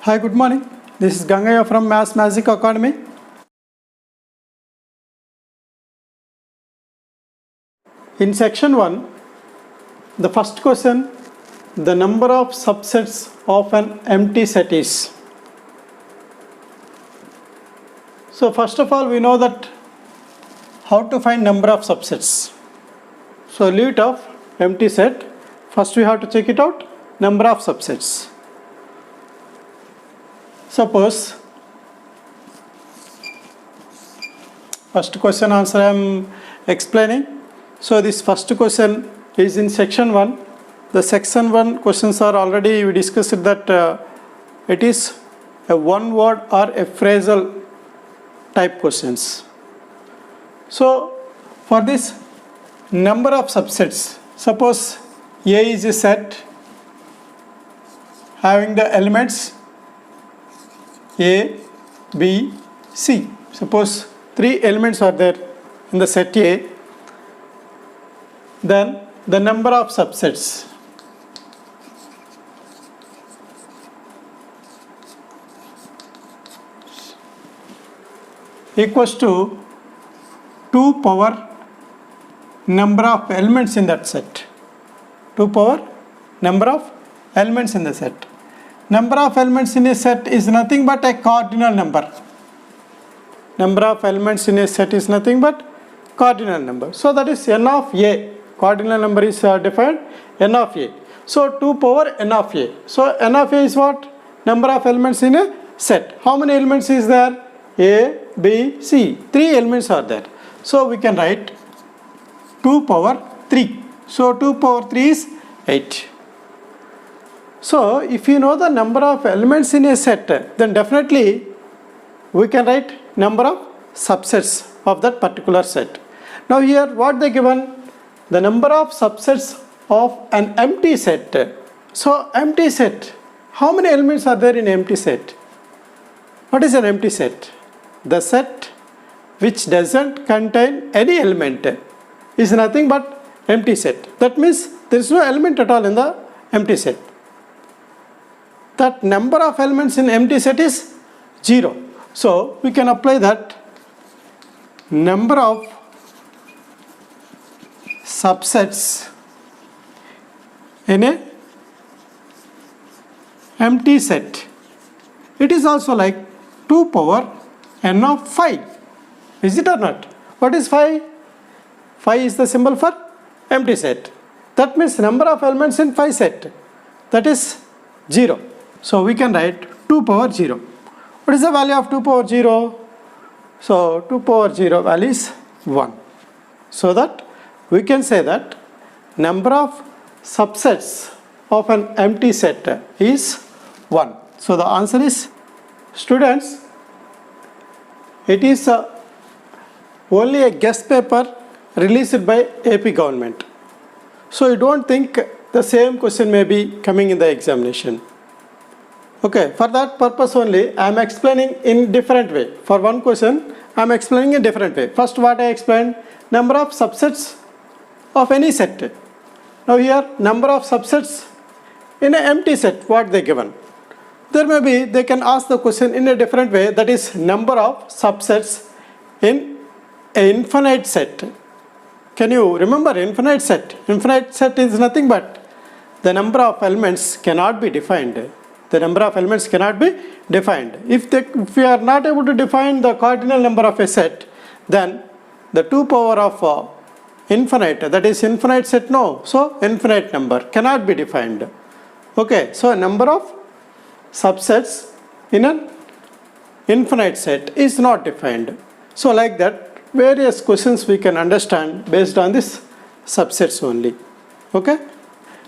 Hi, good morning. This is Gangaya from Maths Magic Academy. In section 1, the first question, the number of subsets of an empty set is. So first of all, we know that how to find number of subsets. So leave it of empty set. First we have to check it out, number of subsets. Suppose, first question answer I am explaining. So this first question is in section 1. The section 1 questions are already, we discussed that it is a one word or a phrasal type questions. So for this number of subsets, suppose A is a set having the elements A, B, C. Suppose 3 elements are there in the set A. Then the number of subsets equals to 2 power number of elements in that set. 2 power number of elements in the set. Number of elements in a set is nothing but a cardinal number. Number of elements in a set is nothing but cardinal number. So that is n of A. Cardinal number is defined n of A. So 2 power n of A. So n of A is what? Number of elements in a set. How many elements is there? A, B, C. 3 elements are there. So we can write 2 power 3. So 2 power 3 is 8. So if you know the number of elements in a set, then definitely we can write number of subsets of that particular set. Now here what they given? The number of subsets of an empty set. So empty set, how many elements are there in empty set? What is an empty set? The set which doesn't contain any element is nothing but empty set. That means there is no element at all in the empty set. That number of elements in empty set is 0. So we can apply that number of subsets in a empty set. It is also like 2 power n of 5. Is it or not? What is 5? 5 is the symbol for empty set. That means number of elements in 5 set. That is 0. So we can write 2 power 0. What is the value of 2 power 0? So 2 power 0 value is 1. So that we can say that number of subsets of an empty set is 1. So the answer is, students, it is only a guest paper released by AP government. So you don't think the same question may be coming in the examination. Okay, for that purpose only I am explaining in different way. For one question I am explaining in different way. First what I explained, number of subsets of any set. Now here number of subsets in an empty set, what they given. There may be, they can ask the question in a different way, that is number of subsets in an infinite set. Can you remember infinite set? Infinite set is nothing but the number of elements cannot be defined. The number of elements cannot be defined. If we are not able to define the cardinal number of a set, then the 2 power of infinite, that is infinite set, no. So infinite number cannot be defined. Okay, so a number of subsets in an infinite set is not defined. So like that, various questions we can understand based on this subsets only. Okay.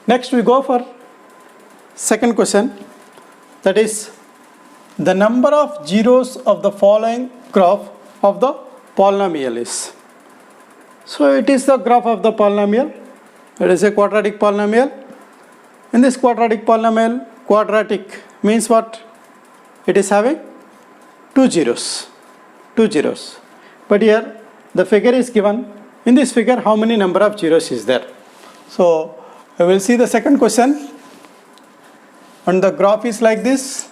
Next we go for second question. That is the number of zeros of the following graph of the polynomial is. So it is the graph of the polynomial. It is a quadratic polynomial. In this quadratic polynomial, quadratic means what? It is having 2 zeros. 2 zeros. But here the figure is given. In this figure, how many number of zeros is there? So we will see the second question. And the graph is like this.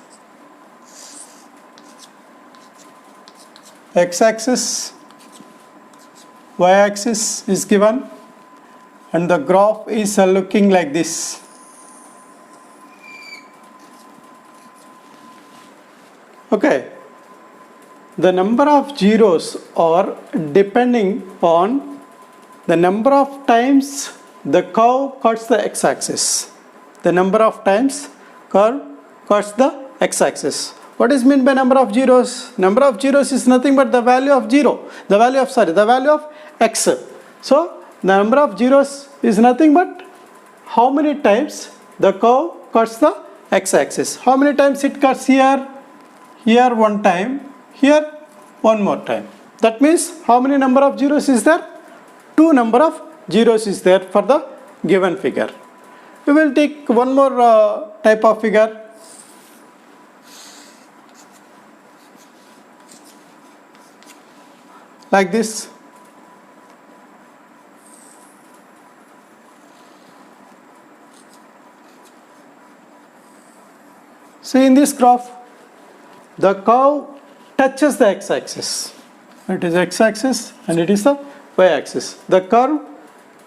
x-axis, y-axis is given, and the graph is looking like this. Okay, the number of zeros are depending on the number of times the curve cuts the x-axis. The number of times curve cuts the x-axis. What is meant by number of zeros? Number of zeros is nothing but the value of the value of x. So the number of zeros is nothing but how many times the curve cuts the x-axis. How many times it cuts here? Here one time, here one more time. That means how many number of zeros is there? 2 number of zeros is there for the given figure. We will take one more type of figure. Like this. See, in this graph, the curve touches the x-axis. It is x-axis and it is the y-axis. The curve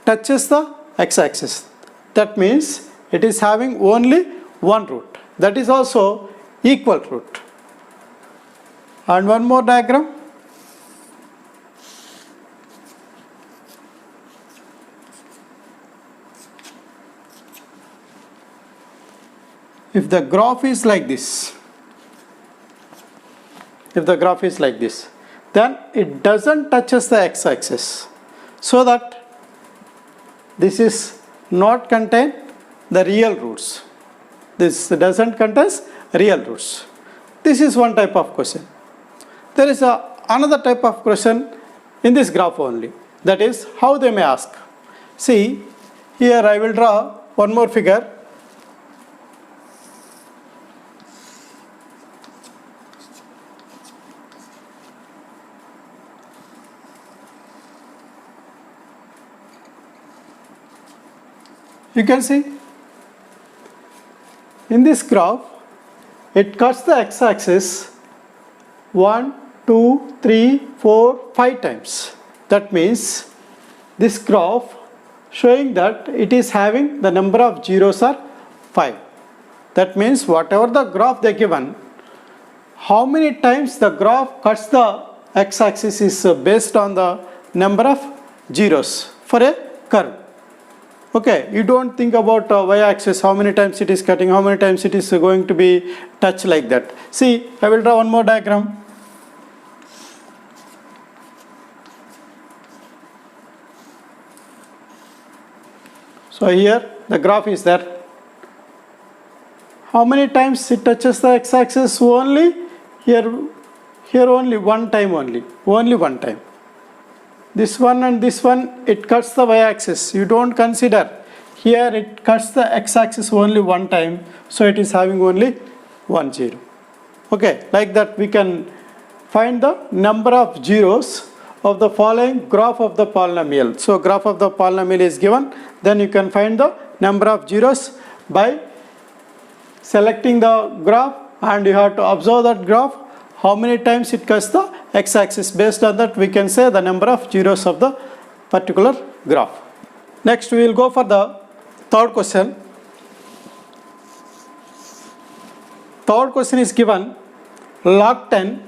touches the x-axis. That means it is having only one root. That is also equal root. And one more diagram. If the graph is like this, then it doesn't touches the x-axis, so that this is not contain the real roots. This doesn't contain real roots. This is one type of question. There is another type of question in this graph only. That is how they may ask. See, here I will draw one more figure. You can see in this graph, it cuts the x-axis 1, 2, 3, 4, 5 times. That means this graph showing that it is having the number of zeros are 5. That means whatever the graph they given, how many times the graph cuts the x-axis is based on the number of zeros for a curve. Okay, you don't think about y-axis, how many times it is cutting, how many times it is going to be touched like that. See, I will draw one more diagram. So here the graph is there. How many times it touches the x-axis? Only here only one time only one time. This one and this one, it cuts the y-axis. You don't consider. Here it cuts the x-axis only one time. So it is having only 1 0. Okay, like that we can find the number of zeros of the following graph of the polynomial. So graph of the polynomial is given. Then you can find the number of zeros by selecting the graph, and you have to observe that graph. How many times it cuts the x-axis. Based on that we can say the number of zeros of the particular graph. Next we will go for the third question. Third question is given log 10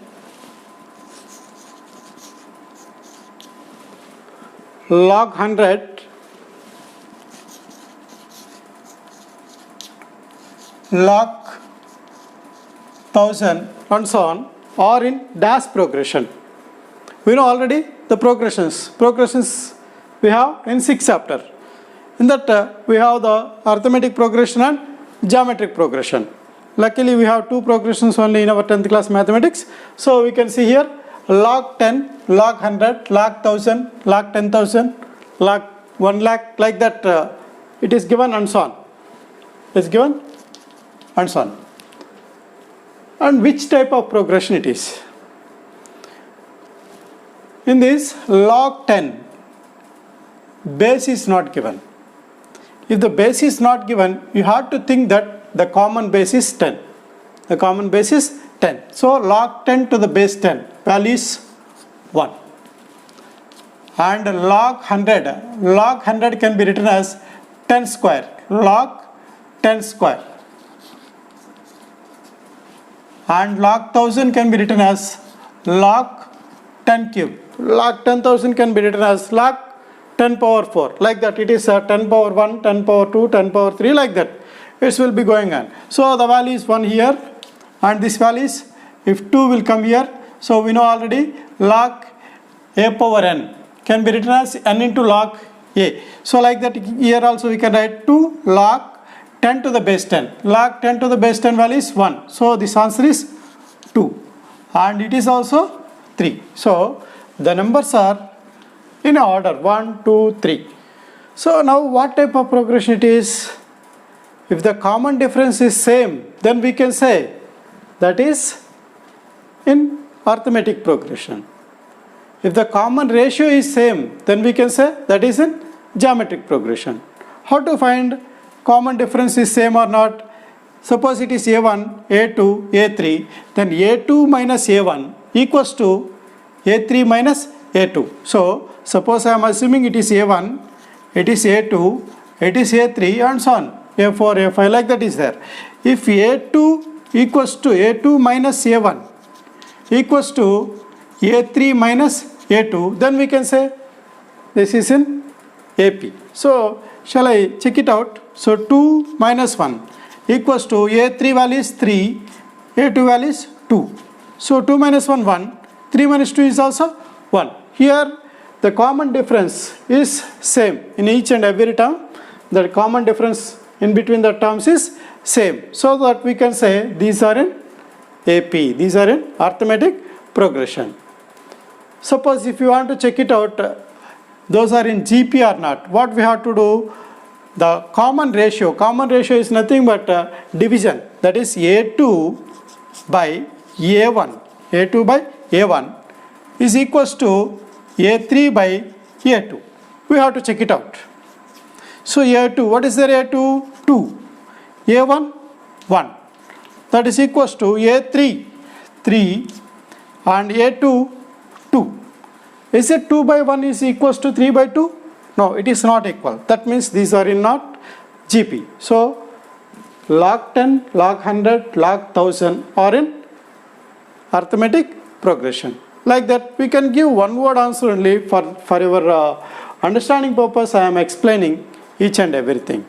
log 100 log 1000 and so on or in dash progression. We know already the progressions we have in 6th chapter. In that we have the arithmetic progression and geometric progression. Luckily we have 2 progressions only in our 10th class mathematics. So we can see here log 10, log 100, log 1000, log 10,000, log 1 lakh, like that it is given and so on. It is given and so on. And which type of progression it is? In this log 10, base is not given. If the base is not given, you have to think that the common base is 10. The common base is 10. So log 10 to the base 10, value is 1. And log 100 can be written as 10 square, log 10 square. And log 1000 can be written as log 10 cube. Log 10,000 can be written as log 10 power 4. Like that, it is 10 power 1, 10 power 2, 10 power 3, like that. It will be going on. So the value is 1 here, and this value is, if 2 will come here, so we know already log a power n can be written as n into log a. So like that, here also we can write 2 log 10 to the base 10. Log 10 to the base 10 value is 1. So this answer is 2. And it is also 3. So the numbers are in order 1, 2, 3. So now what type of progression it is? If the common difference is same, then we can say that is in arithmetic progression. If the common ratio is same, then we can say that is in geometric progression. How to find common difference is same or not? Suppose it is A1, A2, A3, then A2 minus A1 equals to A3 minus A2. So suppose I am assuming it is A1, it is A2, it is A3 and so on. A4, A5, like that is there. If A2 equals to A2 minus A1 equals to A3 minus A2, then we can say this is in AP. So shall I check it out? So 2 minus 1 equals to A3 value is 3, A2 value is 2. So 2 minus 1, 1, 3 minus 2 is also 1. Here the common difference is same in each and every term. The common difference in between the terms is same. So that we can say these are in AP, these are in arithmetic progression. Suppose if you want to check it out, those are in GP or not, what we have to do? The common ratio is nothing but division, that is A2 by A1, A2 by A1 is equals to A3 by A2. We have to check it out. So A2, what is there A2? 2. A1, 1. That is equals to A3, 3 and A2, 2. Is it 2 by 1 is equals to 3 by 2? No, it is not equal. That means these are in not GP. So log 10, log 100, log 1000 are in arithmetic progression. Like that, we can give one word answer only for your understanding purpose. I am explaining each and everything.